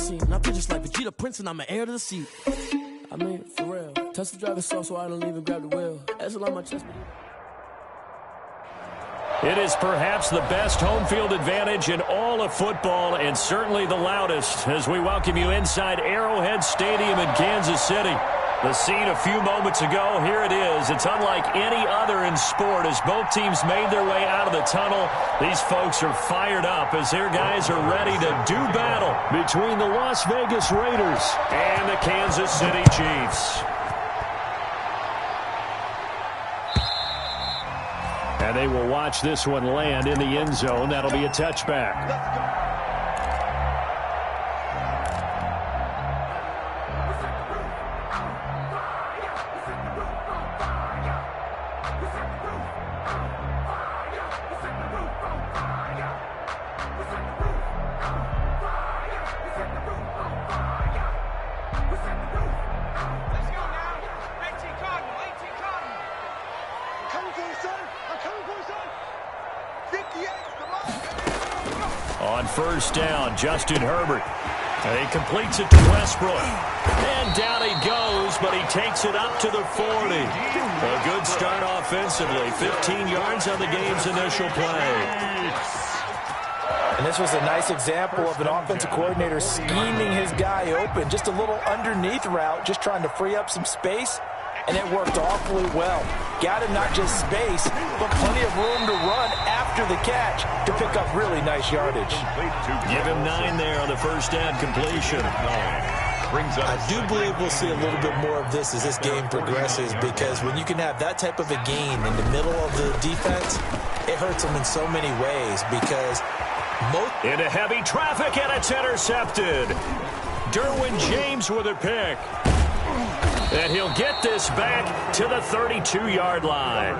scene. And I feel just like Vegeta Prince and I'm an heir to the seat. I mean, for real. Touch the driver's soft so I don't even grab the wheel. That's a lot of my chest. It is perhaps the best home field advantage in all of football and certainly the loudest as we welcome you inside Arrowhead Stadium in Kansas City. The scene a few moments ago, here it is. It's unlike any other in sport as both teams made their way out of the tunnel. These folks are fired up as their guys are ready to do battle between the Las Vegas Raiders and the Kansas City Chiefs. And they will watch this one land in the end zone. That'll be a touchback. On first down, Justin Herbert. He completes it to Westbrook. And down he goes, but he takes it up to the 40. A good start offensively. 15 yards on the game's initial play. And this was a nice example of an offensive coordinator scheming his guy open. Just a little underneath route, just trying to free up some space. And it worked awfully well. Got him not just space, but plenty of room to run after the catch to pick up really nice yardage. Give him 9 there on the first down completion. I do believe we'll see a little bit more of this as this game progresses, because when you can have that type of a gain in the middle of the defense, it hurts them in so many ways because into heavy traffic, and it's intercepted. Derwin James with a pick. And he'll get this back to the 32-yard line.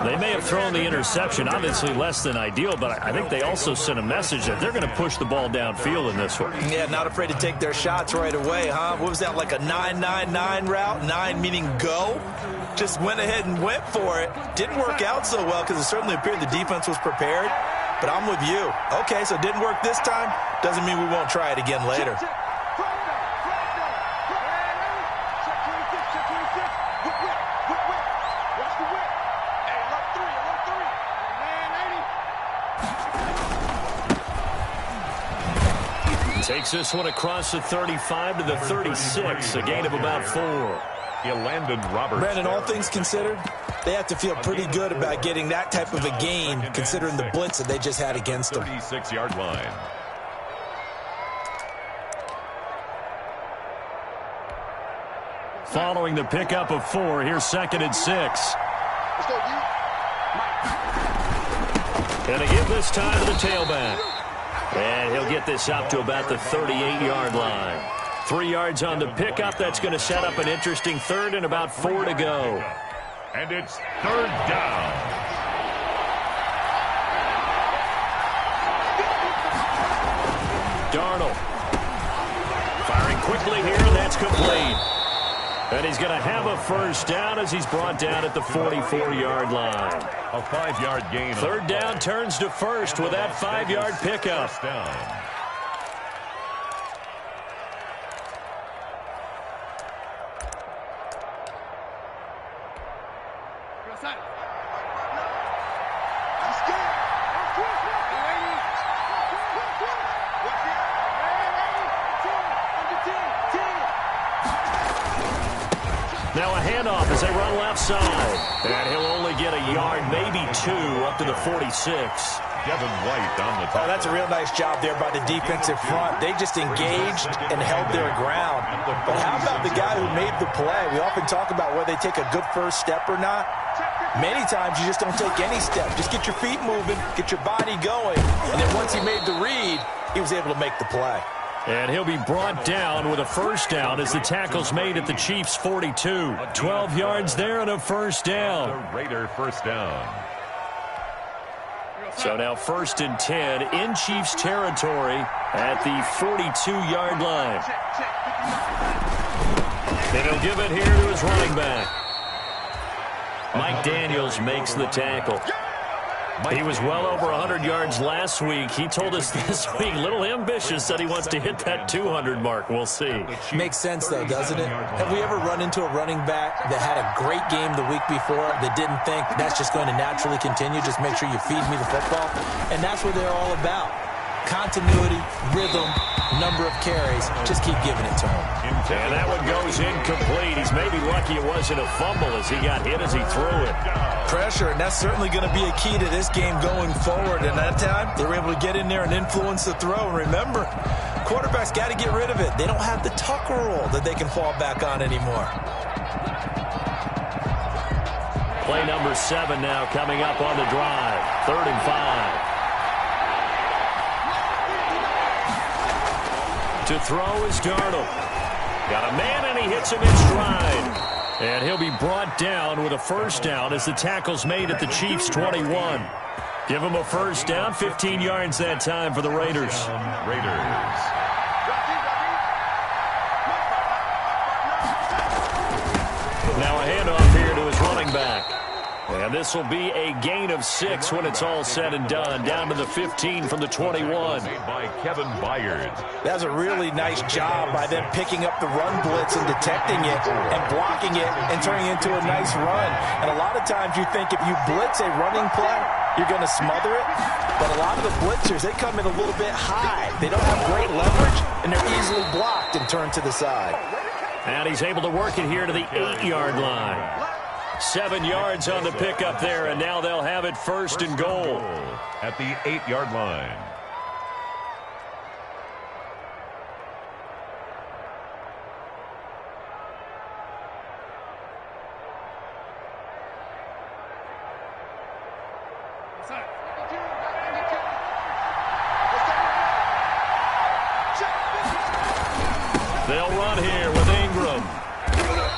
They may have thrown the interception, obviously less than ideal, but I think they also sent a message that they're going to push the ball downfield in this one. Yeah, not afraid to take their shots right away, huh? What was that, like a 9-9-9 route? 9 meaning go? Just went ahead and went for it. Didn't work out so well because it certainly appeared the defense was prepared. But I'm with you. Okay, so it didn't work this time. Doesn't mean we won't try it again later. Takes this one across the 35 to the 36, a gain of about 4. Landon Roberts. Brandon, all things considered, they have to feel pretty good about getting that type of a gain, considering the blitz that they just had against them. 36-yard line. Following the pickup of 4, here's 2nd and 6. Let's go, D. And a give this time to the tailback. And he'll get this up to about the 38-yard line. 3 yards on the pickup. That's going to set up an interesting third and about 4 to go. And it's 3rd down. Darnold. Firing quickly here. That's complete. And he's going to have a first down as he's brought down at the 44-yard line. A 5-yard gain. 3rd down turns to 1st with that 5-yard pickup. First down. Now a handoff as they run left side. And he'll only get a yard, maybe 2, up to the 46. Devin White on the top. Oh, that's a real nice job there by the defensive front. They just engaged and held their ground. But how about the guy who made the play? We often talk about whether they take a good first step or not. Many times you just don't take any step. Just get your feet moving, get your body going. And then once he made the read, he was able to make the play. And he'll be brought down with a first down as the tackle's made at the Chiefs' 42. 12 yards there and a first down. The Raider first down. So now 1st and 10 in Chiefs territory at the 42-yard line. And he'll give it here to his running back. Mike Daniels makes the tackle. He was well over 100 yards last week. He told us this week, a little ambitious, that he wants to hit that 200 mark. We'll see. Makes sense, though, doesn't it? Have we ever run into a running back that had a great game the week before that didn't think that's just going to naturally continue? Just make sure you feed me the football. And that's what they're all about. Continuity, rhythm, number of carries. Just keep giving it to him. And that one goes incomplete. He's maybe lucky it wasn't a fumble as he got hit as he threw it. Pressure, and that's certainly going to be a key to this game going forward. And that time, they were able to get in there and influence the throw. And remember, quarterbacks got to get rid of it. They don't have the Tucker rule that they can fall back on anymore. Play number 7 now coming up on the drive. 3rd and 5. To throw is Darnold. Got a man, and he hits him in stride. And he'll be brought down with a first down as the tackle's made at the Chiefs' 21. Give him a first down, 15 yards that time for the Raiders. Now a handoff here to his running back. And this will be a gain of 6 when it's all said and done. Down to the 15 from the 21. Made by Kevin Byard. That's a really nice job by them picking up the run blitz and detecting it and blocking it and turning it into a nice run. And a lot of times you think if you blitz a running play, you're going to smother it. But a lot of the blitzers, they come in a little bit high. They don't have great leverage, and they're easily blocked and turned to the side. And he's able to work it here to the 8-yard line. 7 yards on the pickup there, and now they'll have it first and goal. At the 8-yard line. They'll run here with Ingram.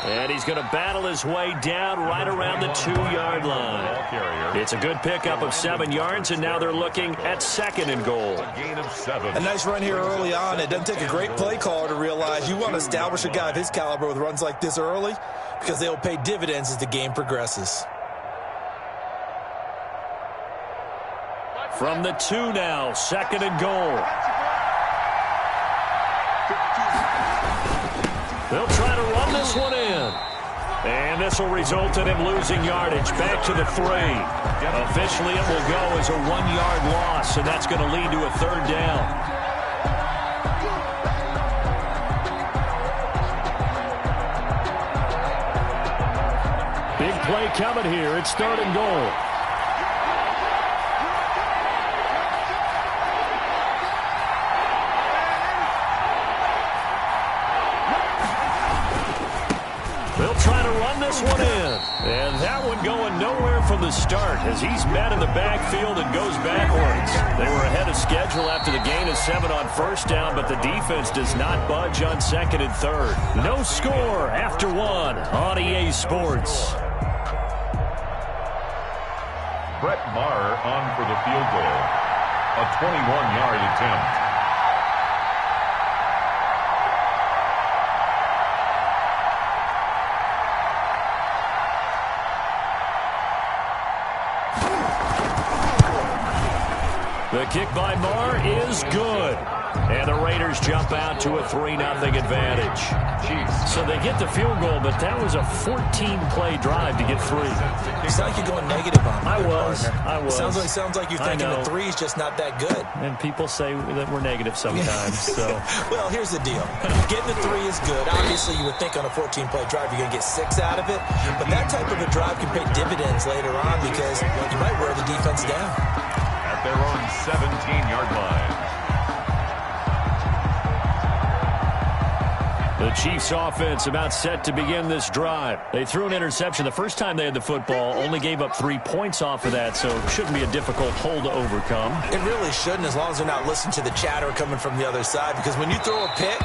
And he's going to battle his way down right around the 2-yard line. It's a good pickup of 7 yards, and now they're looking at 2nd and goal. A gain of 7. A nice run here early on. It doesn't take a great play caller to realize you want to establish a guy of his caliber with runs like this early because they'll pay dividends as the game progresses. From the 2 now, 2nd and goal. They'll try to run this one in. And this will result in him losing yardage. Back to the 3. Officially, it will go as a 1-yard loss, and that's going to lead to a 3rd down. Big play coming here. It's 3rd and goal. They'll try to run this one in. And that one going nowhere from the start as he's met in the backfield and goes backwards. They were ahead of schedule after the gain of 7 on first down, but the defense does not budge on 2nd and 3rd. No score after 1 on EA Sports. Brett Maher on for the field goal. A 21-yard attempt. The kick by Maher is good. And the Raiders jump out to a 3-0 advantage. So they get the field goal, but that was a 14-play drive to get 3. You sound like you're going negative on I was. Sounds like you're thinking the 3's just not that good. And people say that we're negative sometimes. So, well, here's the deal. Getting the 3 is good. Obviously, you would think on a 14-play drive you're going to get 6 out of it. But that type of a drive can pay dividends later on because you might wear the defense down. At their own 17-yard line. The Chiefs offense about set to begin this drive. They threw an interception the first time they had the football, only gave up 3 points off of that, so it shouldn't be a difficult hole to overcome. It really shouldn't, as long as they're not listening to the chatter coming from the other side, because when you throw a pick,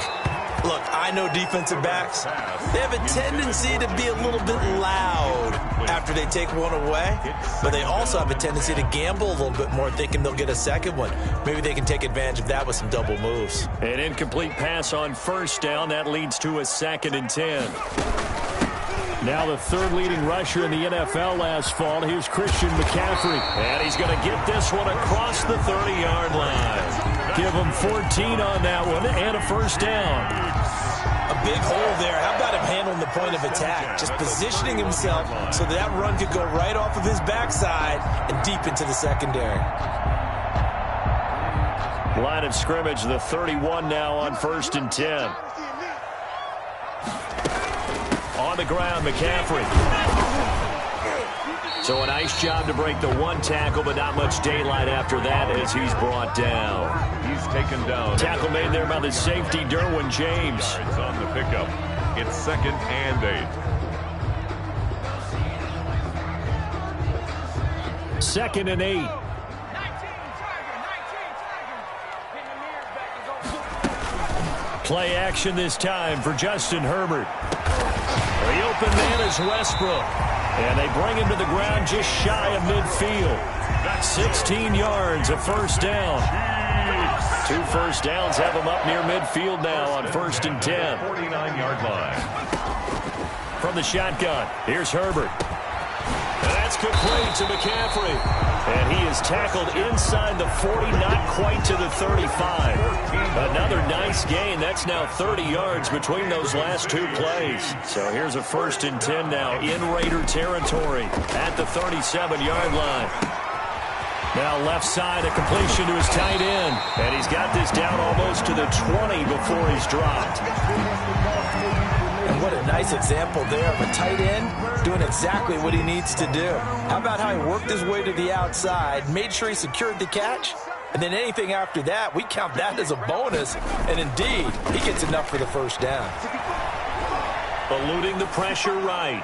look, I know defensive backs, they have a tendency to be a little bit loud after they take one away, but they also have a tendency to gamble a little bit more, thinking they'll get a second one. Maybe they can take advantage of that with some double moves. An incomplete pass on first down. That leads to a 2nd and 10. Now the third leading rusher in the NFL last fall. Here's Christian McCaffrey. And he's going to get this one across the 30-yard line. Give him 14 on that one and a first down. A big hole there. How about him handling the point of attack? Just positioning himself so that run could go right off of his backside and deep into the secondary. Line of scrimmage, the 31 now on 1st and 10. On the ground, McCaffrey. So a nice job to break the one tackle, but not much daylight after that as he's brought down. He's taken down. Tackle made there by the safety, Derwin James. It's on the pickup. It's 2nd and 8. 2nd and 8. Play action this time for Justin Herbert. The open man is Westbrook. And they bring him to the ground just shy of midfield. 16 yards, a first down. 2 first downs have him up near midfield now on 1st and 10. 49-yard line. From the shotgun, here's Herbert. And that's complete to McCaffrey. And he is tackled inside the 40, not quite to the 35. Another nice gain. That's now 30 yards between those last 2 plays. So here's a 1st and 10 now in Raider territory at the 37-yard line. Now left side, a completion to his tight end. And he's got this down almost to the 20 before he's dropped. And what a nice example there of a tight end doing exactly what he needs to do. How about how he worked his way to the outside, made sure he secured the catch, and then anything after that, we count that as a bonus. And indeed, he gets enough for the first down. Eluding the pressure right.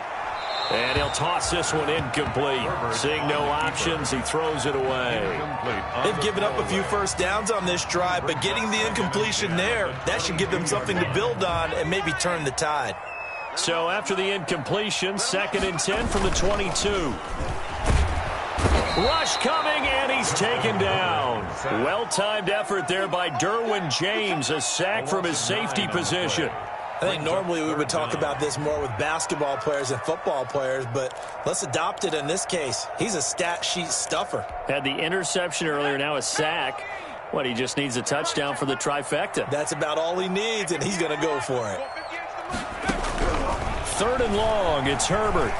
And he'll toss this one incomplete. Seeing no options, he throws it away. They've given up a few first downs on this drive, but getting the incompletion there, that should give them something to build on and maybe turn the tide. So after the incompletion, 2nd and 10 from the 22. Rush coming, and he's taken down. Well-timed effort there by Derwin James, a sack from his safety position. I think normally we would talk about this more with basketball players and football players, but let's adopt it in this case. He's a stat sheet stuffer. Had the interception earlier, now a sack. What, he just needs a touchdown for the trifecta. That's about all he needs, and he's going to go for it. 3rd and long, it's Herbert.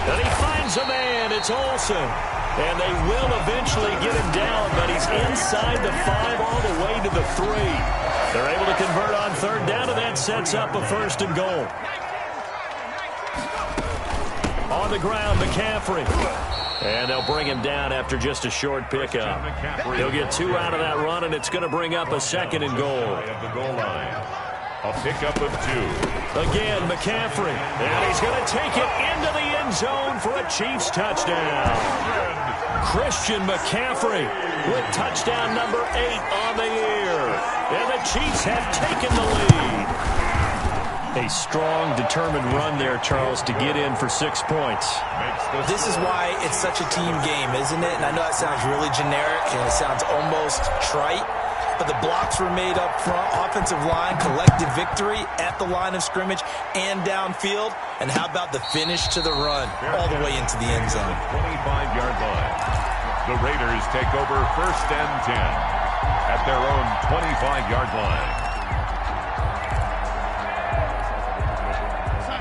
And he finds a man, it's Olsen. And they will eventually get him down, but he's inside the 5 all the way to the 3. They're able to convert on 3rd down, and that sets up a 1st and goal. On the ground, McCaffrey. And they'll bring him down after just a short pickup. He'll get 2 out of that run, and it's going to bring up a 2nd and goal. At the goal line. A pickup of 2. Again, McCaffrey. And he's going to take it into the end zone for a Chiefs touchdown. Christian McCaffrey with touchdown number 8 on the year. And the Chiefs have taken the lead. A strong, determined run there, Charles, to get in for 6 points. This is why it's such a team game, isn't it? And I know that sounds really generic and it sounds almost trite, but the blocks were made up front, offensive line, collective victory at the line of scrimmage and downfield. And how about the finish to the run all the way into the end zone? 25-yard line. The Raiders take over 1st and 10 at their own 25-yard line.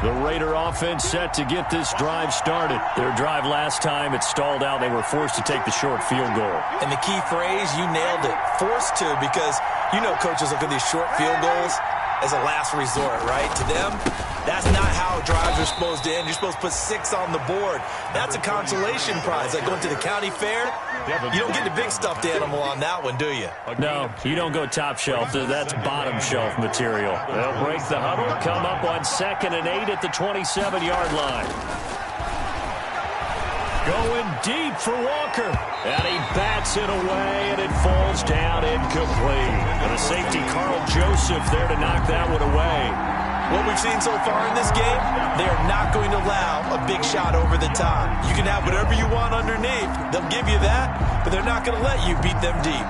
The Raider offense set to get this drive started. Their drive last time, it stalled out. They were forced to take the short field goal. And the key phrase, you nailed it, forced to, because you know coaches look at these short field goals as a last resort, right? To them, that's not how drives are supposed to end. You're supposed to put 6 on the board. That's a consolation prize. Like going to the county fair, you don't get the big stuffed animal on that one, do you? No, you don't go top shelf. That's bottom shelf material. They'll break the huddle, come up on 2nd and 8 at the 27-yard line. Going deep for Walker. And he bats it away, and it falls down incomplete. And the safety, Carl Joseph, there to knock that one away. What we've seen so far in this game, they are not going to allow a big shot over the top. You can have whatever you want underneath. They'll give you that, but they're not going to let you beat them deep.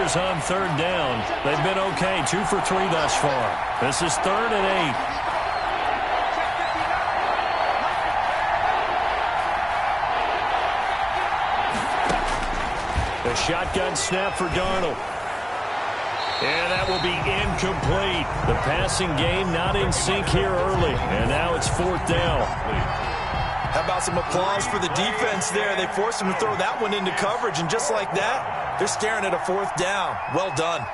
Raiders on third down. They've been okay, 2 for 3 thus far. This is 3rd and 8. The shotgun snap for Darnold. And that will be incomplete. The passing game not in sync here early. And now it's 4th down. How about some applause for the defense there? They forced him to throw that one into coverage, and just like that, they're staring at a 4th down. Well done.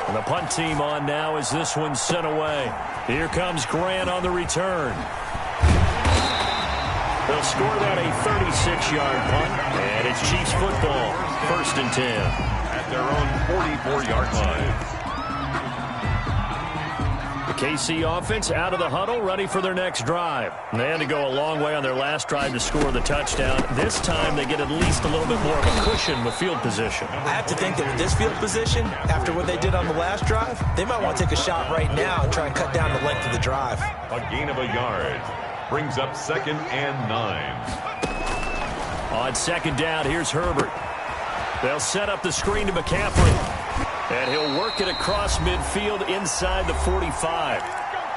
And the punt team on now as this one's sent away. Here comes Grant on the return. They'll score that a 36-yard punt, and it's Chiefs football, 1st and 10. At their own 44-yard line. The KC offense out of the huddle, ready for their next drive. They had to go a long way on their last drive to score the touchdown. This time they get at least a little bit more of a cushion with field position. I have to think that with this field position, after what they did on the last drive, they might want to take a shot right now and try and cut down the length of the drive. A gain of a yard brings up 2nd and 9. On 2nd down, here's Herbert. They'll set up the screen to McCaffrey. And he'll work it across midfield inside the 45.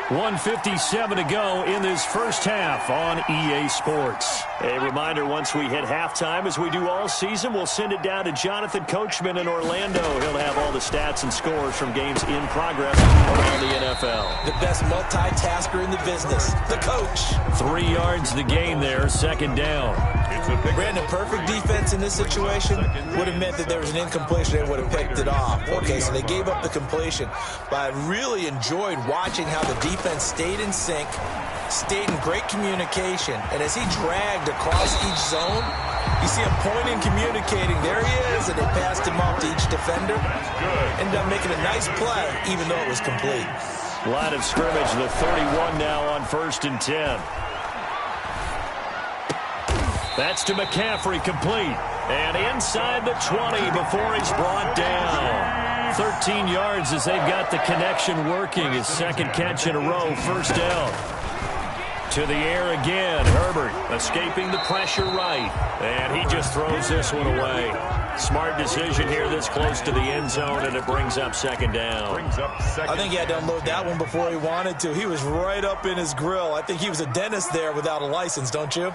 1:57 to go in this first half on EA Sports. A reminder, once we hit halftime, as we do all season, we'll send it down to Jonathan Coachman in Orlando. He'll have all the stats and scores from games in progress around the NFL. The best multitasker in the business, the coach. 3 yards the gain there, 2nd down. Brandon, perfect defense in this situation would have meant that there was an incompletion. They would have picked it off. Okay, so they gave up the completion. But I really enjoyed watching how the defense stayed in sync, stayed in great communication. And as he dragged across each zone, you see him pointing, communicating. There he is, and they passed him off to each defender. Ended up making a nice play, even though it was complete. Line of scrimmage, the 31 now on 1st and 10. That's to McCaffrey, complete. And inside the 20 before he's brought down. 13 yards as they've got the connection working. His 2nd catch in a row, 1st down. To the air again. Herbert escaping the pressure right. And he just throws this one away. Smart decision here this close to the end zone, and it brings up 2nd down. I think he had to unload that one before he wanted to. He was right up in his grill. I think he was a dentist there without a license, don't you?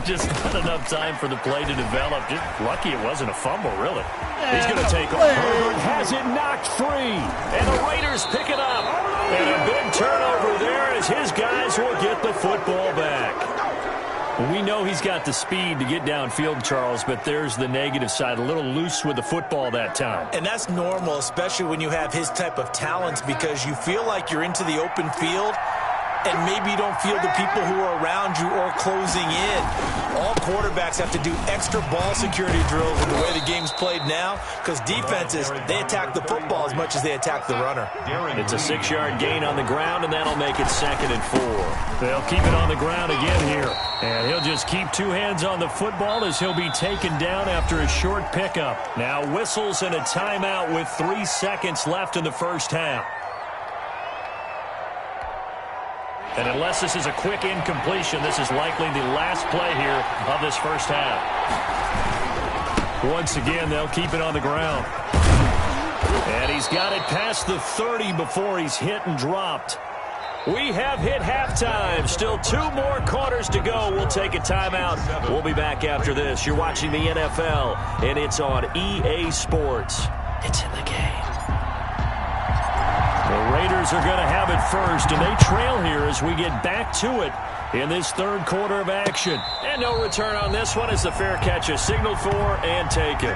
Just not enough time for the play to develop. Just lucky it wasn't a fumble, really. He's going to take off. Herbert has it knocked free, and the Raiders pick it up. And a big turnover there as his guys will get the football back. We know he's got the speed to get downfield, Charles, but there's the negative side. A little loose with the football that time. And that's normal, especially when you have his type of talents, because you feel like you're into the open field, and maybe you don't feel the people who are around you or closing in. All quarterbacks have to do extra ball security drills in the way the game's played now, because defenses, they attack the football as much as they attack the runner. It's a 6-yard gain on the ground, and that'll make it 2nd and 4. They'll keep it on the ground again here. And he'll just keep 2 hands on the football as he'll be taken down after a short pickup. Now whistles and a timeout with 3 seconds left in the first half. And unless this is a quick incompletion, this is likely the last play here of this first half. Once again, they'll keep it on the ground. And he's got it past the 30 before he's hit and dropped. We have hit halftime. Still 2 more quarters to go. We'll take a timeout. We'll be back after this. You're watching the NFL, and it's on EA Sports. It's in the game. The Raiders are going to have it first, and they trail here as we get back to it in this 3rd quarter of action. And no return on this one as the fair catch is signaled for and taken.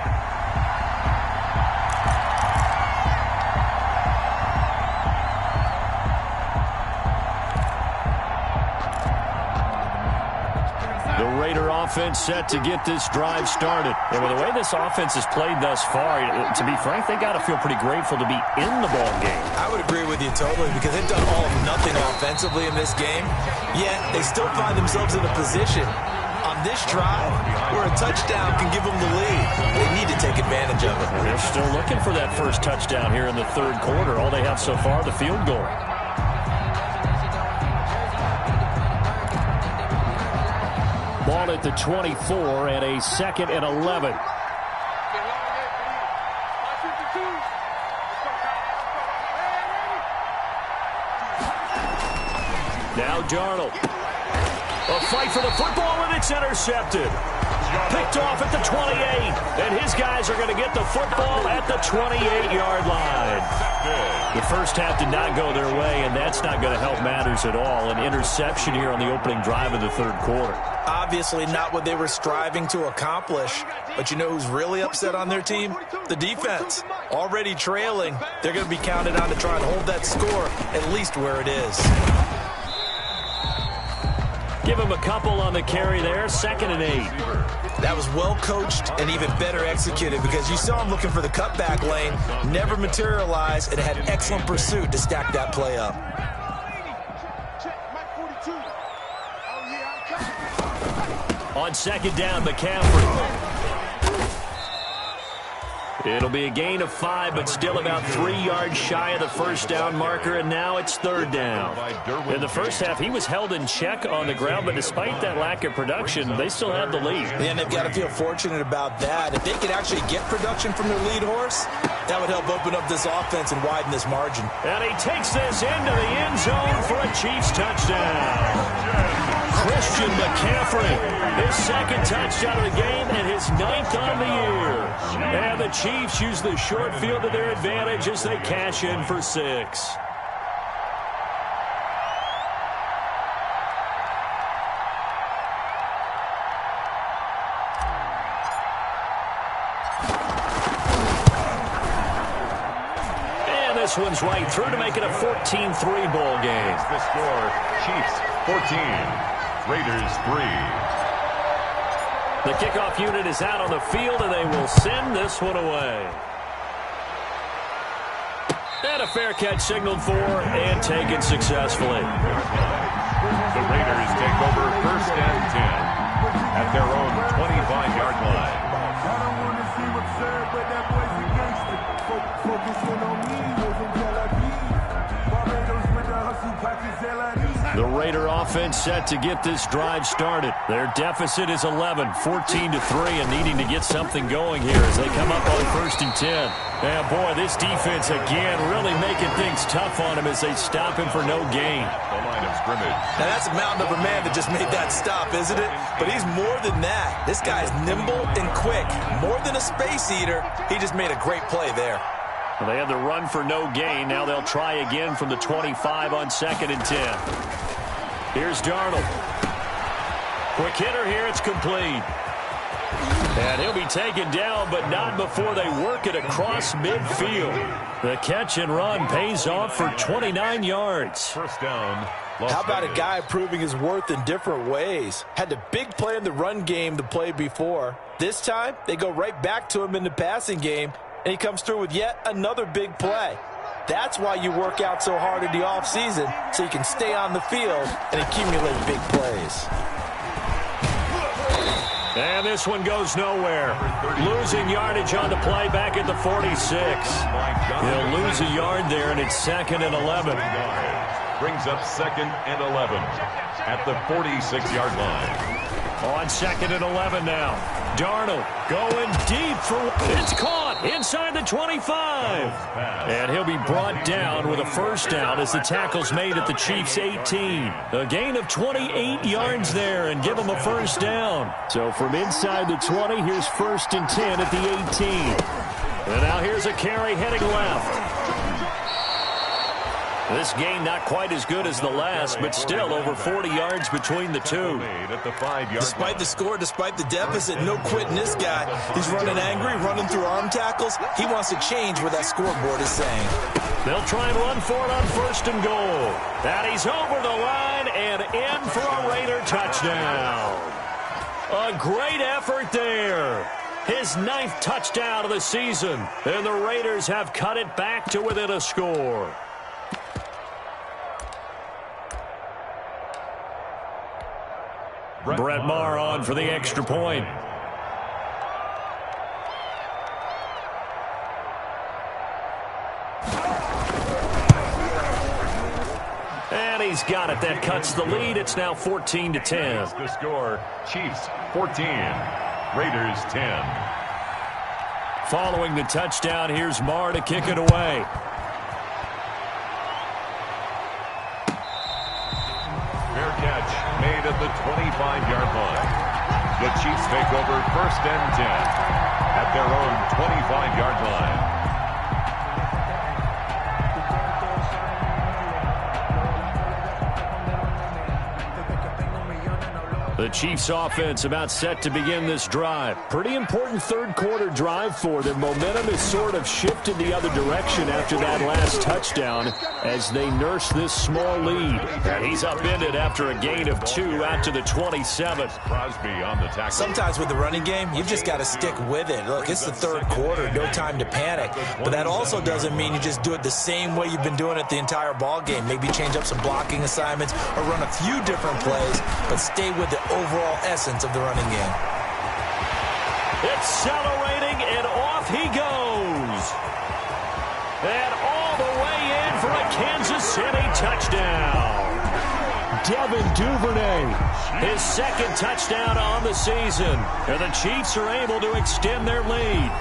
The Raider offense set to get this drive started. And with the way this offense has played thus far, to be frank, they got to feel pretty grateful to be in the ball game. I would agree with you totally, because they've done all of nothing offensively in this game, yet they still find themselves in a position on this drive where a touchdown can give them the lead. They need to take advantage of it. And they're still looking for that first touchdown here in the 3rd quarter. All they have so far, the field goal. Ball at the 24 and a 2nd and 11. Now Darnold. A fight for the football, and it's intercepted. Picked off at the 28, and his guys are going to get the football at the 28-yard line. The first half did not go their way, and that's not going to help matters at all. An interception here on the opening drive of the third quarter. Obviously not what they were striving to accomplish, but you know who's really upset on their team? The defense. Already trailing, they're going to be counted on to try and hold that score at least where it is. Give him a couple on the carry there, 2nd and 8. That was well coached and even better executed because you saw him looking for the cutback lane, never materialized, and had excellent pursuit to stack that play up. On 2nd down, McCaffrey. It'll be a gain of 5, but still about 3 yards shy of the first down marker, and now it's 3rd down. In the first half, he was held in check on the ground, but despite that lack of production, they still have the lead. And they've got to feel fortunate about that. If they could actually get production from their lead horse, that would help open up this offense and widen this margin. And he takes this into the end zone for a Chiefs touchdown. Christian McCaffrey, his 2nd touchdown of the game and his 9th on the year. And the Chiefs use the short field to their advantage as they cash in for 6. And this one's right through to make it a 14-3 ball game. The score, Chiefs 14. Raiders 3. The kickoff unit is out on the field, and they will send this one away. And a fair catch signaled for and taken successfully. The Raiders take over 1st and 10 at their own 25-yard line. I don't want to seem absurd, but that boy's a gangster. Focusing on me, wasn't Tel Aviv. Barbados with the hustle, pockets LID. The Raider offense set to get this drive started. Their deficit is 11, 14-3, and needing to get something going here as they come up on 1st and 10. And boy, this defense again really making things tough on him as they stop him for no gain. The line of scrimmage. Now that's a mountain of a man that just made that stop, isn't it? But he's more than that. This guy's nimble and quick. More than a space eater, he just made a great play there. Well, they had the run for no gain. Now they'll try again from the 25 on 2nd and 10. Here's Darnold. Quick hitter here. It's complete. And he'll be taken down, but not before they work it across midfield. The catch and run pays off for 29 yards. 1st down. How about a guy proving his worth in different ways? Had the big play in the run game the play before. This time, they go right back to him in the passing game, and he comes through with yet another big play. That's why you work out so hard in the offseason, so you can stay on the field and accumulate big plays. And this one goes nowhere. Losing yardage on the play back at the 46. He'll lose a yard there, and it's 2nd and 11. Brings up 2nd and 11 at the 46-yard line. On 2nd and 11 now. Darnold going deep for... It's caught inside the 25. And he'll be brought down with a 1st down as the tackle's made at the Chiefs' 18. A gain of 28 yards there and give them a 1st down. So from inside the 20, here's 1st and 10 at the 18. And now here's a carry heading left. This game not quite as good as the last, but still over 40 yards between the two. Despite the score, despite the deficit, no quitting this guy. He's running angry, running through arm tackles. He wants to change what that scoreboard is saying. They'll try and run for it on 1st and goal. And he's over the line and in for a Raider touchdown. A great effort there. His 9th touchdown of the season. And the Raiders have cut it back to within a score. Brett Maher on for the extra point. he's got it. That cuts the lead. It's now 14-10. The score, Chiefs 14, Raiders 10. Following the touchdown, here's Marr to kick it away. Fair catch made at the 25-yard line. The Chiefs take over 1st and 10 at their own 25-yard line. The Chiefs offense about set to begin this drive. Pretty important third quarter drive for them. Momentum is sort of shifted the other direction after that last touchdown as they nurse this small lead. And he's upended after a gain of 2 out to the 27. Crosby on the tackle. Sometimes with the running game, you've just got to stick with it. Look, it's the third quarter, no time to panic. But that also doesn't mean you just do it the same way you've been doing it the entire ball game. Maybe change up some blocking assignments or run a few different plays, but stay with the overall essence of the running game. Accelerating, and off he goes. And all the way in for a Kansas City touchdown. Devin Duvernay, his second touchdown on the season. And the Chiefs are able to extend their lead.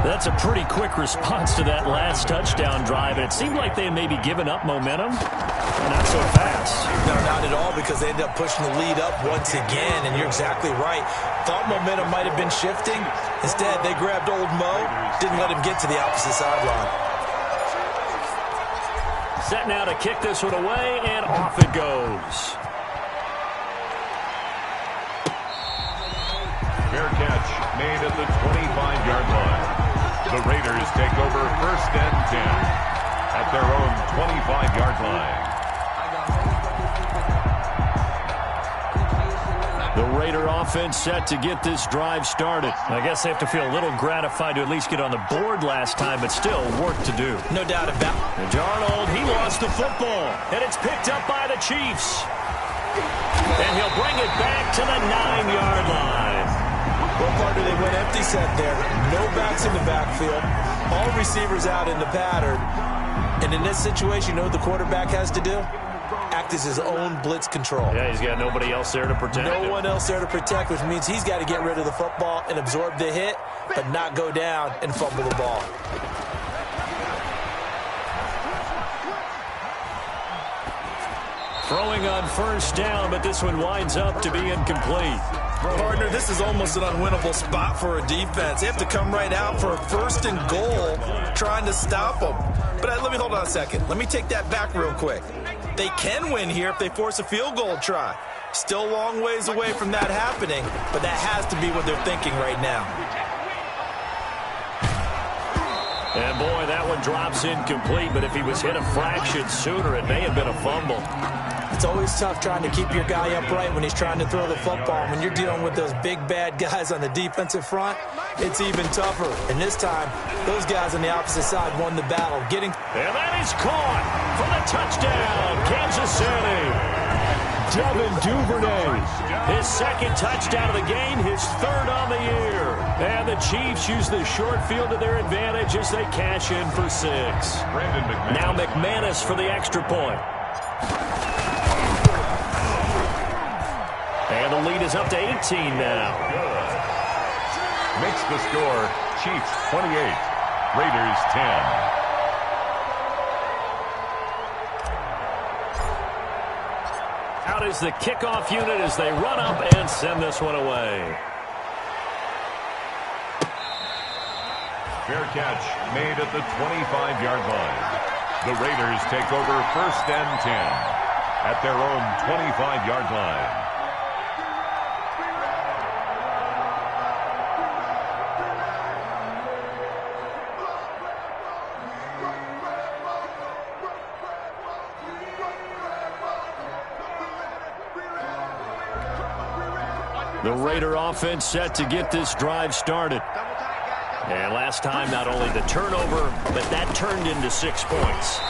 That's a pretty quick response to that last touchdown drive. It seemed like they may be giving up momentum. Not so fast. No, not at all, because they ended up pushing the lead up once again, and you're exactly right. Thought momentum might have been shifting. Instead, they grabbed old Mo, didn't let him get to the opposite sideline. Set now to kick this one away, and off it goes. Fair catch made at the 25-yard line. The Raiders take over 1st and 10 at their own 25-yard line. The Raider offense set to get this drive started. I guess they have to feel a little gratified to at least get on the board last time, but still work to do. No doubt about it. And Darnold, he lost the football, and it's picked up by the Chiefs. And he'll bring it back to the 9-yard line. Well, partner, they went empty set there. No backs in the backfield. All receivers out in the pattern. And in this situation, you know what the quarterback has to do? Act as his own blitz control. Yeah, he's got nobody else there to protect him. No one else there to protect, which means he's got to get rid of the football and absorb the hit, but not go down and fumble the ball. Throwing on first down, but this one winds up to be incomplete. Partner, this is almost an unwinnable spot for a defense. They have to come right out for a 1st and goal, trying to stop them. But let me hold on a second. Let me take that back real quick. They can win here if they force a field goal try. Still a long ways away from that happening, but that has to be what they're thinking right now. And boy, that one drops incomplete, but if he was hit a fraction sooner, it may have been a fumble. It's always tough trying to keep your guy upright when he's trying to throw the football. When you're dealing with those big, bad guys on the defensive front, it's even tougher. And this time, those guys on the opposite side won the battle. And that is caught for the touchdown, Kansas City. Devin Duvernay, his second touchdown of the game, his third on the year. And the Chiefs use the short field to their advantage as they cash in for 6. Now McManus for the extra point. And the lead is up to 18 now. Makes the score Chiefs 28, Raiders 10. Out is the kickoff unit as they run up and send this one away. Fair catch made at the 25-yard line. The Raiders take over 1st and 10 at their own 25-yard line. The Raider offense set to get this drive started. And last time, not only the turnover, but that turned into 6 points.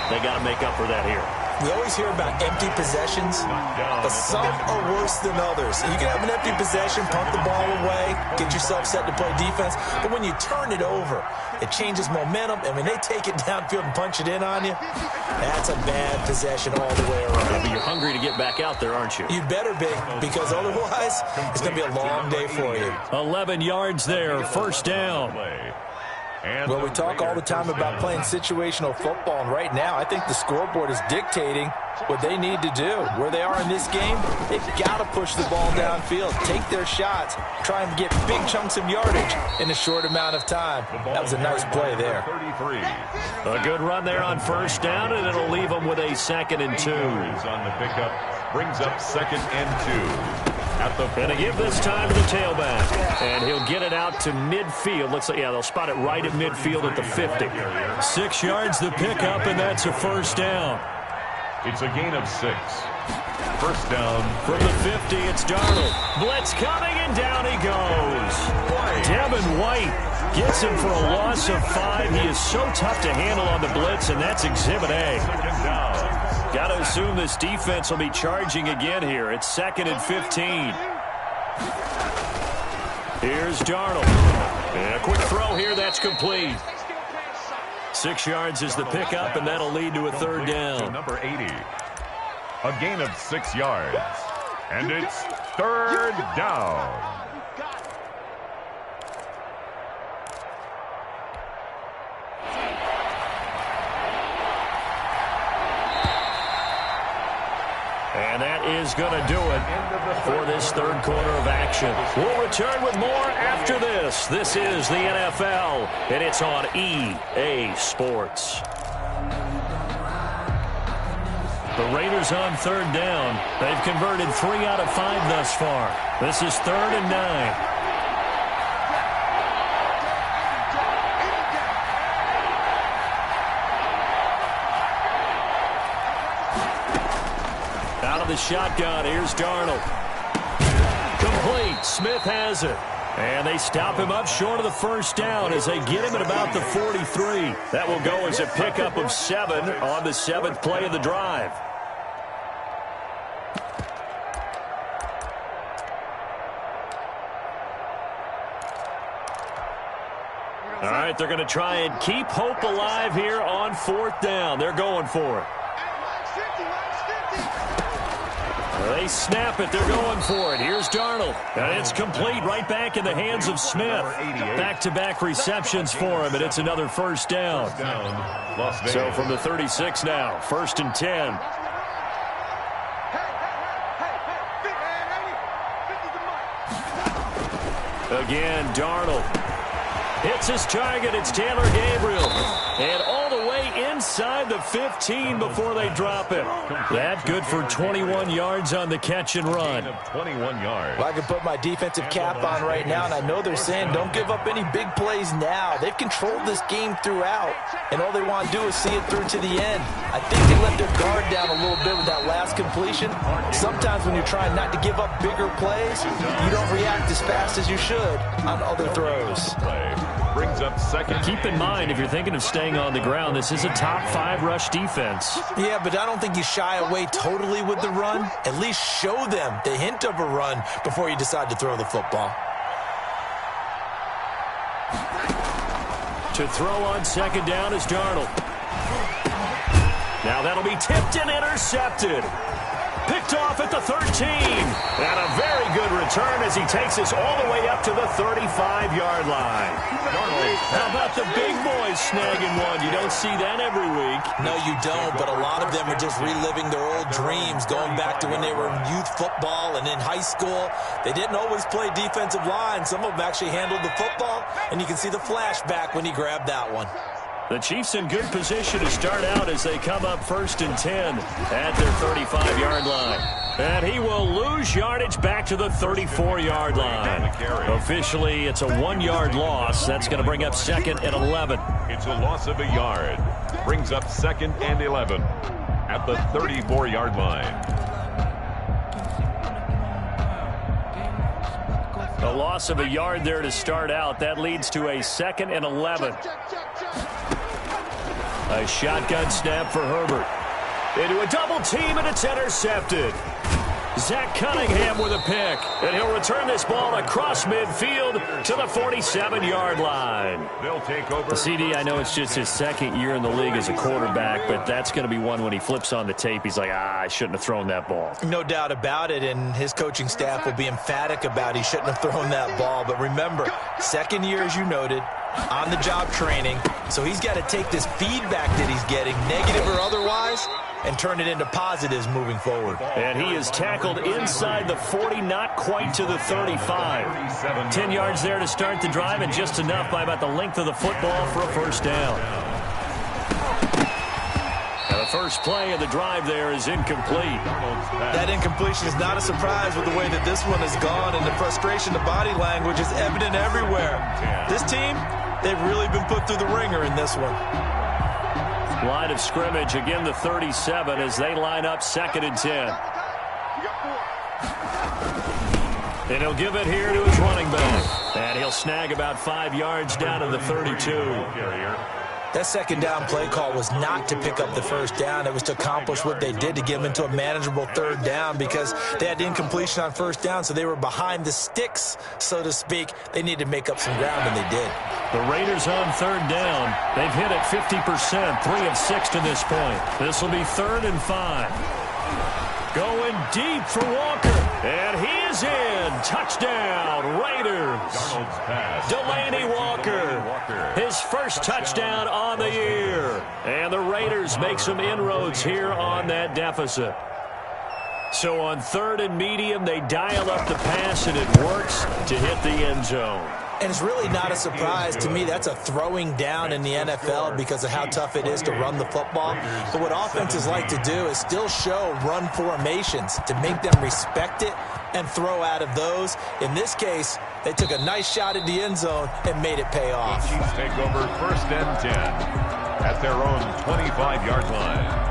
They got to make up for that here. We always hear about empty possessions, but some are worse than others. You can have an empty possession, punt the ball away, get yourself set to play defense, but when you turn it over, it changes momentum, and when they take it downfield and punch it in on you, that's a bad possession all the way around. Yeah, but you're hungry to get back out there, aren't you? You better be, because otherwise, it's going to be a long day for you. 11 yards there, first down. Well, we talk all the time about playing situational football, and right now I think the scoreboard is dictating what they need to do. Where they are in this game, they've got to push the ball downfield, take their shots, try and get big chunks of yardage in a short amount of time. That was a nice play there. A good run there on first down, and it'll leave them with a 2nd and 2. On the pickup, brings up 2nd and 2. And to give this time to the tailback. And he'll get it out to midfield. Looks like, yeah, they'll spot it right at midfield at the 50. 6 yards the pickup, and that's a first down. It's a gain of 6. First down. From the 50, it's Darnold. Blitz coming, and down he goes. Devin White gets him for a loss of 5. He is so tough to handle on the blitz, and that's Exhibit A. Second down. Got to assume this defense will be charging again here. It's 2nd and 15. Here's Darnold. And a quick throw here. That's complete. 6 yards is the pickup, and that'll lead to a 3rd down. Number 80. A gain of 6 yards. And it's 3rd down. And that is going to do it for this 3rd quarter of action. We'll return with more after this. This is the NFL, and it's on EA Sports. The Raiders on 3rd down. They've converted 3 out of 5 thus far. This is 3rd and 9. The shotgun. Here's Darnold. Complete. Smith has it. And they stop him up short of the first down as they get him at about the 43. That will go as a pickup of 7 on the 7th play of the drive. All right, they're going to try and keep hope alive here on 4th down. They're going for it. They snap it. They're going for it. Here's Darnold. And it's complete right back in the hands of Smith. Back-to-back receptions for him, and it's another first down. So from the 36 now, 1st and 10. Again, Darnold. Hits his target. It's Taylor Gabriel. And all the way inside the 15 before they drop him. That good for 21 yards on the catch and run. 21 yards. Well, I can put my defensive cap on right now, and I know they're saying don't give up any big plays now. They've controlled this game throughout, and all they want to do is see it through to the end. I think they let their guard down a little bit with that last completion. Sometimes when you're trying not to give up bigger plays, you don't react as fast as you should on other throws. Brings up 2nd. Keep in mind, if you're thinking of staying on the ground, this is a top 5 rush defense. Yeah, but I don't think you shy away totally with the run. At least show them the hint of a run before you decide to throw the football. To throw on 2nd down is Darnold. Now that'll be tipped and intercepted. Picked off at the 13. And a very good return as he takes us all the way up to the 35-yard line. How about the big boys snagging one? You don't see that every week. No, you don't, but a lot of them are just reliving their old dreams, going back to when they were in youth football and in high school. They didn't always play defensive line. Some of them actually handled the football, and you can see the flashback when he grabbed that one. The Chiefs in good position to start out as they come up 1st and 10 at their 35-yard line. And he will lose yardage back to the 34-yard line. Officially, it's a 1-yard loss. That's going to bring up 2nd and 11. It's a loss of a yard. Brings up 2nd and 11 at the 34-yard line. A loss of a yard there to start out. That leads to a 2nd and 11. A shotgun snap for Herbert. Into a double team, and it's intercepted. Zach Cunningham with a pick, and he'll return this ball across midfield to the 47-yard line. They'll take over. CD, I know it's just his second year in the league as a quarterback, but that's going to be one when he flips on the tape, he's like, I shouldn't have thrown that ball. No doubt about it, and his coaching staff will be emphatic about he shouldn't have thrown that ball. But remember, second year, as you noted, on-the-job training, so he's got to take this feedback that he's getting, negative or otherwise, and turn it into positives moving forward. And he is tackled inside the 40, not quite to the 35. 10 yards there to start the drive, and just enough by about the length of the football for a first down. Now the first play of the drive there is incomplete. That incompletion is not a surprise with the way that this one has gone, and the frustration, the body language is evident everywhere. This team, they've really been put through the ringer in this one. Line of scrimmage, again the 37 as they line up 2nd and 10. And he'll give it here to his running back. And he'll snag about 5 yards down to the 32. That second down play call was not to pick up the first down. It was to accomplish what they did, to get them into a manageable third down, because they had incompletion on first down, so they were behind the sticks, so to speak. They needed to make up some ground, and they did. The Raiders on third down. They've hit it 50%, 3 of 6 to this point. This will be 3rd and 5. Going deep for Walker. And he is in. Touchdown, Raiders. Delaney Walker. His first touchdown on the year. And the Raiders make some inroads here on that deficit. So on 3rd and medium, they dial up the pass, and it works to hit the end zone. And it's really not a surprise to me. That's a throwing down in the NFL because of how tough it is to run the football. But what offenses like to do is still show run formations to make them respect it and throw out of those. In this case, they took a nice shot at the end zone and made it pay off. The Chiefs take over 1st and 10 at their own 25-yard line.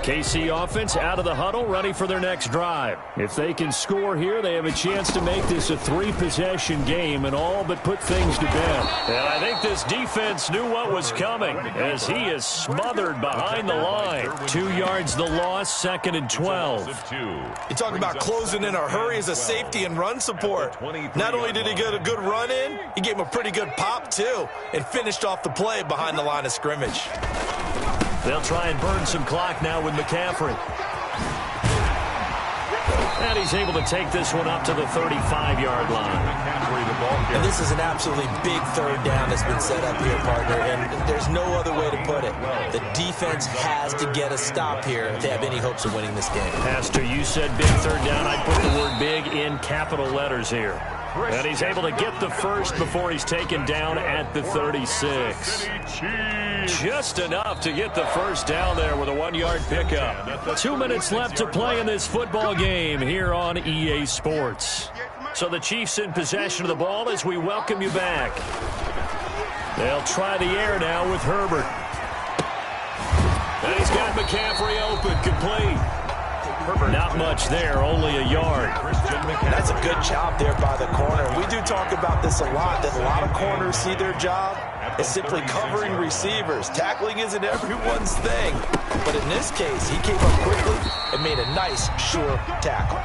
KC offense out of the huddle, ready for their next drive. If they can score here, they have a chance to make this a 3-possession game and all but put things to bed. And I think this defense knew what was coming as he is smothered behind the line. 2 yards the loss, 2nd and 12. You talk about closing in a hurry as a safety and run support. Not only did he get a good run in, he gave him a pretty good pop too and finished off the play behind the line of scrimmage. They'll try and burn some clock now with McCaffrey. And he's able to take this one up to the 35-yard line. And this is an absolutely big third down that's been set up here, partner, and there's no other way to put it. The defense has to get a stop here if they have any hopes of winning this game. Pastor, you said big third down. I put the word big in capital letters here. And he's able to get the first before he's taken down at the 36. Just enough to get the first down there with a 1-yard pickup. 2 minutes left to play in this football game here on EA Sports. So the Chiefs in possession of the ball as we welcome you back. They'll try the air now with Herbert. And he's got McCaffrey open, complete. Not much there, only a yard. That's a good job there by the corner. We do talk about this a lot, that a lot of corners see their job as simply covering receivers. Tackling isn't everyone's thing. But in this case, he came up quickly and made a nice, sure tackle.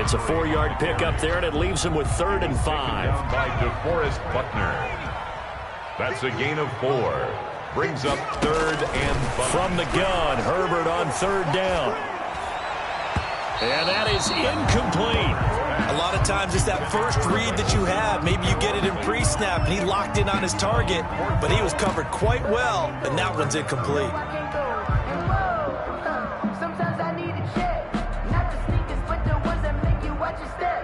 It's a 4-yard pickup there, and it leaves him with 3rd and 5. By DeForest Buckner. That's a gain of 4. Brings up 3rd and 5. From the gun, Herbert on 3rd down. And that is incomplete. A lot of times it's that first read that you have. Maybe you get it in pre-snap, and he locked in on his target, but he was covered quite well, and that one's incomplete. Sometimes I need a check, not the sneakers, but the ones that make you watch your step.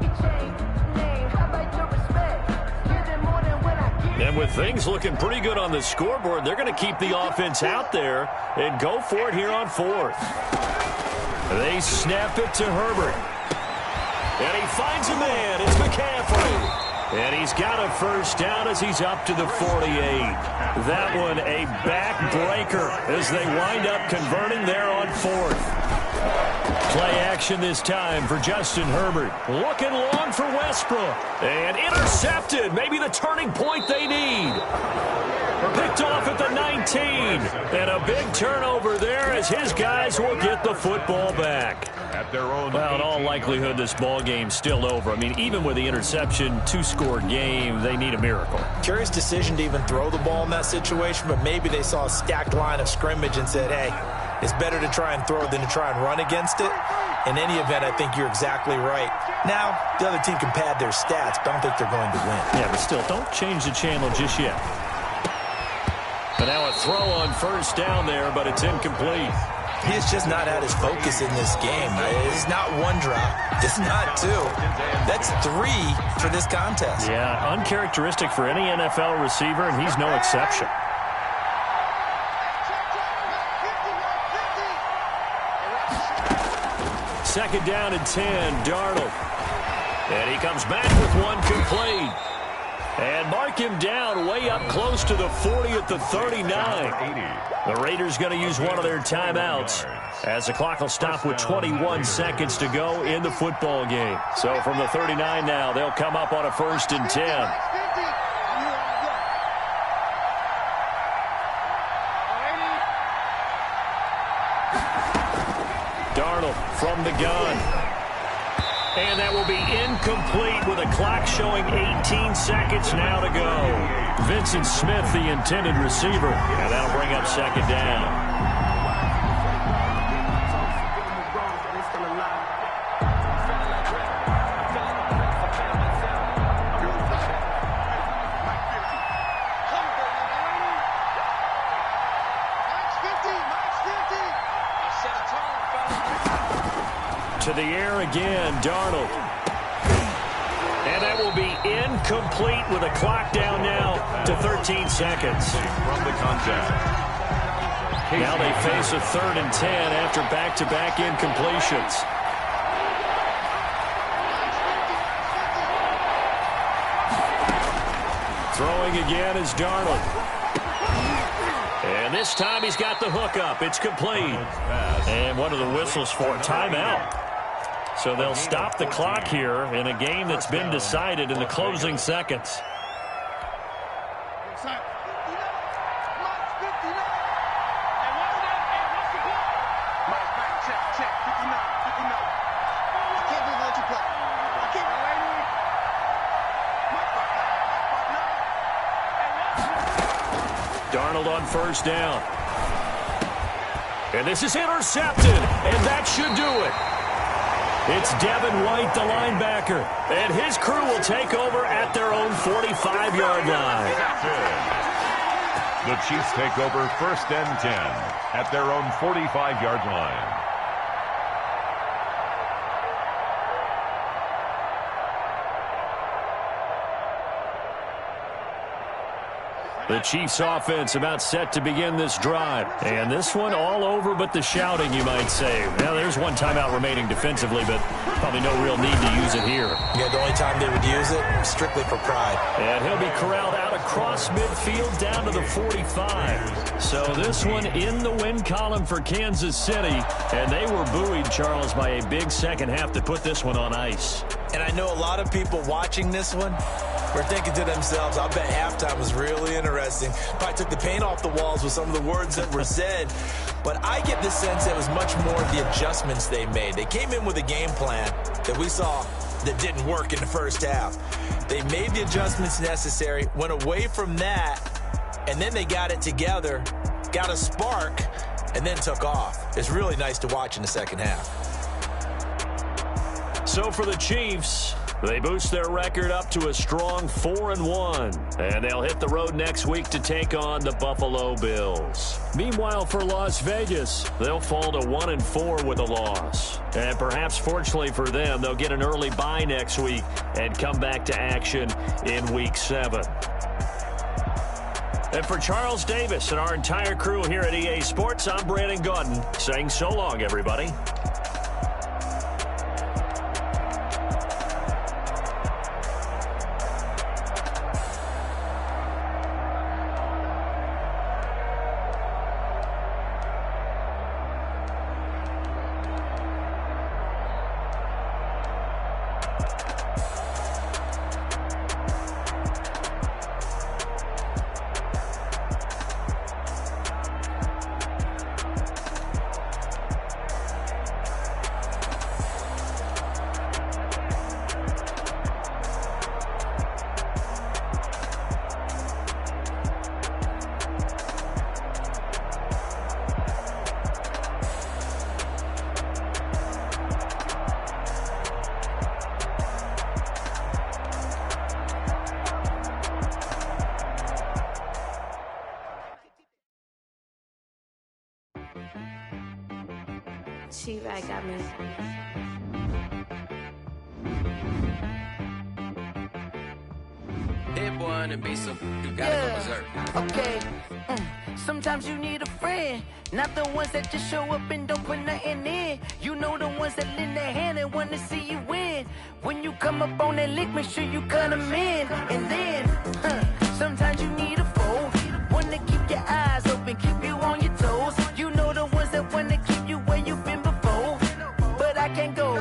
Get change, name, how about your respect? Give them more than when I give. And with things looking pretty good on the scoreboard, they're going to keep the offense out there and go for it here on 4th. They snap it to Herbert. And he finds a man. It's McCaffrey. And he's got a first down as he's up to the 48. That one a backbreaker as they wind up converting there on 4th. Play action this time for Justin Herbert. Looking long for Westbrook. And intercepted. Maybe the turning point they need. Picked off at the 19. And a big turnover there as his guys will get the football back. At their own well, in all likelihood, this ball game's still over. I mean, even with the interception, 2-score game, they need a miracle. Curious decision to even throw the ball in that situation, but maybe they saw a stacked line of scrimmage and said, hey, it's better to try and throw than to try and run against it. In any event, I think you're exactly right. Now, the other team can pad their stats, but I don't think they're going to win. Yeah, but still, don't change the channel just yet. But now a throw on first down there, but it's incomplete. He has just not had his focus in this game. It's not one drop. It's not two. That's three for this contest. Yeah, uncharacteristic for any NFL receiver, and he's no exception. Second down and 10, Darnold. And he comes back with one complete. And mark him down way up close to the 40 at the 39. The Raiders going to use one of their timeouts as the clock will stop with 21 seconds to go in the football game. So from the 39 now, they'll come up on a 1st and 10. Darnold from the gun. And that will be incomplete with a clock showing 18 seconds now to go. Vincent Smith, the intended receiver. And that'll bring up second down. To the air again, Darnold. And that will be incomplete with a clock down now to 13 seconds. From the contact. Now they face a 3rd and 10 after back-to-back incompletions. Throwing again is Darnold. And this time he's got the hook up. It's complete. And what are the whistles for? Timeout. So they'll stop the clock here in a game that's been decided in the closing seconds. Darnold on first down. And this is intercepted, and that should do it. It's Devin White, the linebacker, and his crew will take over at their own 45-yard line. The Chiefs take over 1st and 10 at their own 45-yard line. The Chiefs offense about set to begin this drive. And this one all over but the shouting, you might say. Now, there's one timeout remaining defensively, but probably no real need to use it here. Yeah, the only time they would use it, strictly for pride. And he'll be corralled out across midfield down to the 45. So this one in the win column for Kansas City. And they were buoyed, Charles, by a big second half to put this one on ice. And I know a lot of people watching this one were thinking to themselves, I bet halftime was really interesting. Probably took the paint off the walls with some of the words that were said. But I get the sense it was much more of the adjustments they made. They came in with a game plan that we saw that didn't work in the first half. They made the adjustments necessary, went away from that, and then they got it together, got a spark, and then took off. It's really nice to watch in the second half. So for the Chiefs, they boost their record up to a strong 4-1, and they'll hit the road next week to take on the Buffalo Bills. Meanwhile, for Las Vegas, they'll fall to 1-4 with a loss. And perhaps fortunately for them, they'll get an early bye next week and come back to action in Week 7. And for Charles Davis and our entire crew here at EA Sports, I'm Brandon Gaudin saying so long, everybody. T-Rag got me. Hit boy and be some. You gotta go berserk. Okay. Sometimes you need a friend, not the ones that just show up and don't put nothing in. You know the ones that lend their hand and want to see you win. When you come up on that lick, make sure you cut them in. And then, sometimes you need a foe, one to keep your eyes open, keep you on your toes. You know the ones that want to keep you where you've been before. But I can't go,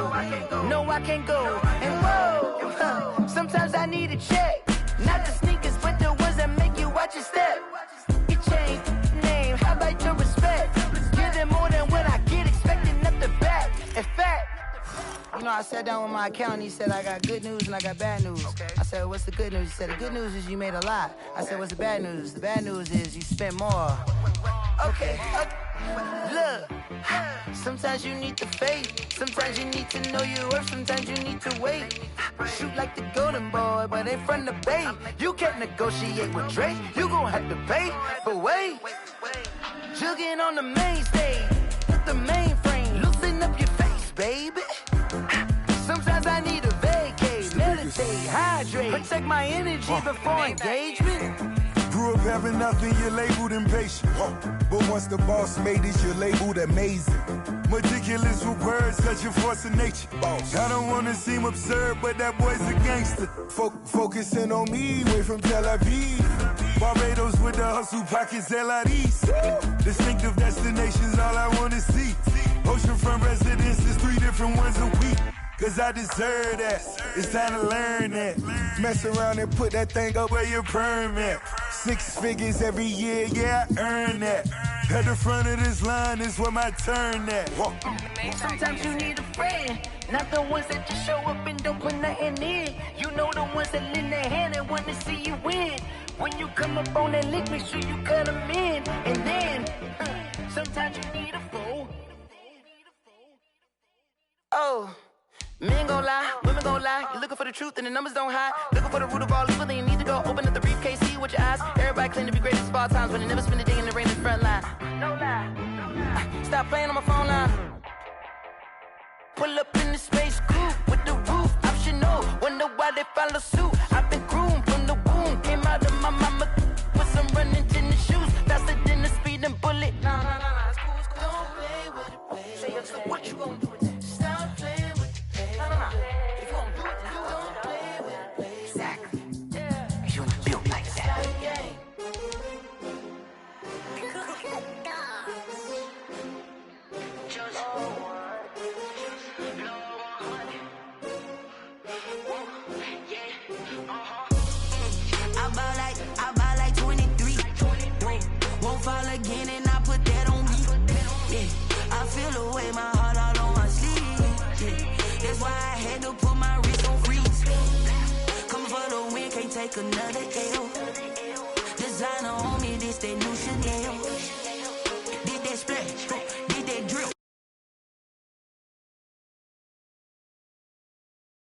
no I can't go. And whoa, sometimes I need a check, not the sneakers, but the ones that make you watch your step. It changed name, how about your respect? Give them more than what I get, expecting up the back. In fact, you know, I sat down with my accountant, he said I got good news and I got bad news. Okay. I said, what's the good news? He said, the good news is you made a lot. I said, what's the bad news? The bad news is you spent more. Okay, look, sometimes you need the faith, sometimes you need to know your worth, sometimes you need to wait. Shoot like the golden boy, but ain't from the bay. You can't negotiate with Drake, you gon' have to pay. But wait, jugging on the main stage, with the mainframe, loosen up your face, baby. Sometimes I need a vacate, meditate, hydrate, protect my energy before engagement. Grew up having nothing, you're labeled impatient. But once the boss made it, you're labeled amazing. Meticulous with words, such a force of nature. I don't wanna seem absurd, but that boy's a gangster. Focusing on me, way from Tel Aviv. Barbados with the hustle pockets, LIDs. Distinctive destinations, all I wanna see. Oceanfront residences, 3 different ones a week. Cause I deserve that, it's time to learn that. Mess around and put that thing up where your permit. 6 figures every year, yeah, I earn that. At the front of this line is where my turn at. Sometimes you need a friend, not the ones that just show up and don't put nothing in. You know the ones that lend their hand and want to see you win. When you come up on that lick, make sure you cut them in. And then, sometimes you need a foe. Oh. Men gon' lie, women gon' lie. You're looking for the truth and the numbers don't hide. Looking for the root of all evil, then you need to go open up the briefcase, see with your eyes. Everybody claim to be greatest of all times, but they never spend a day in the rain in the front line. No lie, no lie. Stop playing on my phone line. Pull up in the space coupe with the roof optional. Wonder why they follow suit. I've been groomed from the womb. Came out of my mama with some running tennis shoes. Faster than the speeding bullet. Nah, it's cool, it's cool. Don't play with it, baby. So what you gon' do with that? Stop playing. If you gon' do it, you don't play with it, baby. Exactly. Yeah. You built like that. I buy like 23. Won't fall again and I put that on me. Yeah. I feel the way my heart all on my sleeve. Yeah. That's why I had to put my wrist on freeze. Coming for the win, can't take another L. Designer on me, this that new Chanel.